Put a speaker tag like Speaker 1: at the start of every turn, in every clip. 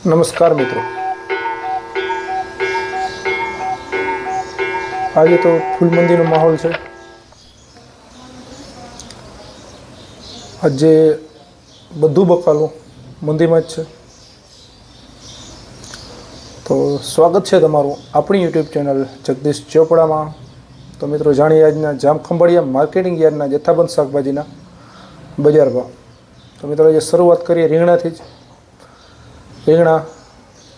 Speaker 1: નમસ્કાર મિત્રો, આજે તો ફૂલ મંદીનો માહોલ છે. આજે બધું બકાલું મંદીમાં જ છે. તો સ્વાગત છે તમારું આપણી યુટ્યુબ ચેનલ જગદીશ ચોપડામાં. તો મિત્રો, જાણીએ આજના જામખંભાળિયા માર્કેટિંગ યાર્ડના જથ્થાબંધ શાકભાજીના બજાર ભાવ. તો મિત્રો, આજે શરૂઆત કરીએ રીંગણાથી જ. રીંગણા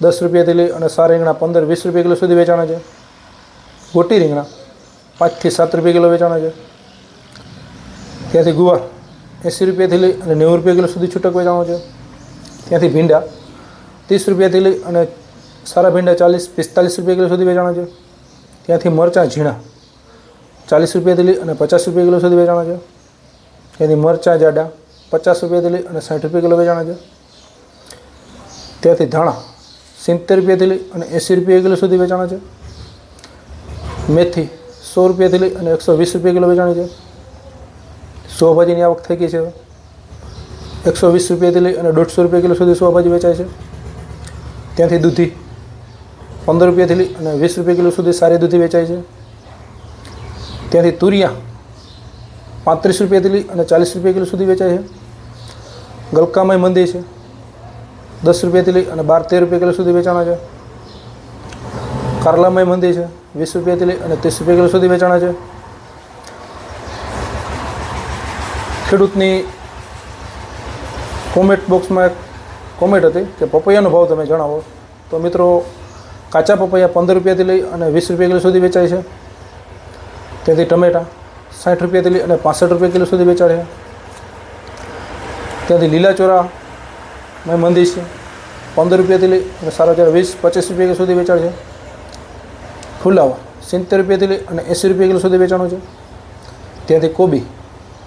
Speaker 1: 10 રૂપિયાથી લઈ અને સારા રીંગણા 15-20 રૂપિયા કિલો સુધી વેચાણા છે. ગોટી રીંગણા 5 થી 7 રૂપિયા કિલો વેચાણા છે. ત્યાંથી ગુવાર 80 રૂપિયાથી લઈ અને 90 રૂપિયા કિલો સુધી છૂટક વેચાણો છે. ત્યાંથી ભીંડા 30 રૂપિયાથી લઈ અને સારા ભીંડા 40-45 રૂપિયા કિલો સુધી વેચાણા છે. ત્યાંથી મરચાં ઝીણા 40 રૂપિયાથી લઈ અને 50 રૂપિયા કિલો સુધી વેચાણા છે. ત્યાંથી મરચાં જાડા 50 રૂપિયાથી લઈ અને 60 રૂપિયા કિલો વેચાણા છે. ત્યાંથી ધાણા 70 રૂપિયાથી લઈ અને 80 રૂપિયા કિલો સુધી વેચાણા છે. મેથી 100 રૂપિયાથી લઈ અને 120 રૂપિયા કિલો વેચાણી છે. સોભાજીની આવક થઈ ગઈ છે. 120 રૂપિયાથી લઈ અને 150 રૂપિયા કિલો સુધી સોભાજી વેચાય છે. ત્યાંથી દૂધી 15 રૂપિયાથી લઈ અને 20 રૂપિયા કિલો સુધી સારી દૂધી વેચાય છે. ત્યાંથી તુરિયા 35 રૂપિયાથી લઈ અને 40 રૂપિયા કિલો સુધી વેચાય છે. ગલકામાંય મંદી છે. 10 રૂપિયાથી લઈ અને 12-13 રૂપિયા કિલો સુધી વેચાણા છે. કારલામાંય મંદી છે. 20 રૂપિયાથી લઈ અને 30 રૂપિયા કિલો સુધી વેચાણા છે. ખેડૂતની કોમેન્ટ બોક્સમાં એક કોમેન્ટ હતી કે પપૈયાનો ભાવ તમે જણાવો. તો મિત્રો, કાચા પપૈયા 15 રૂપિયાથી લઈ અને 20 રૂપિયા કિલો સુધી વેચાય છે. ત્યાંથી ટમેટા 60 રૂપિયાથી લઈ અને 65 રૂપિયા કિલો સુધી વેચાય છે. ત્યાંથી લીલા ચોરા મંદી છે. 15 રૂપિયાથી લઈ અને સારા ચારા 20-25 રૂપિયા સુધી વેચાણ છે. ફુલાવા 70 રૂપિયાથી લઈ અને 80 રૂપિયા કિલો સુધી વેચાણો છે. ત્યાંથી કોબી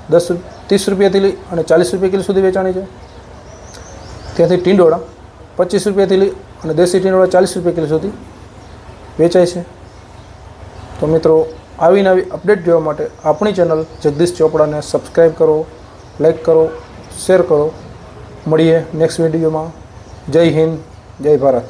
Speaker 1: 30 રૂપિયાથી લઈ અને 40 રૂપિયા કિલો સુધી વેચાણી છે. ત્યાંથી ટીંડોળા 25 રૂપિયાથી લઈ અને દેશી ટીંડોળા 40 રૂપિયા કિલો સુધી વેચાય છે. તો મિત્રો, આવીને આવી અપડેટ જોવા માટે આપણી ચેનલ જગદીશ ચોપડાને સબસ્ક્રાઈબ કરો, લાઈક કરો, શેર કરો. મળીએ નેક્સ્ટ વિડીયોમાં. જય હિન્દ, જય ભારત.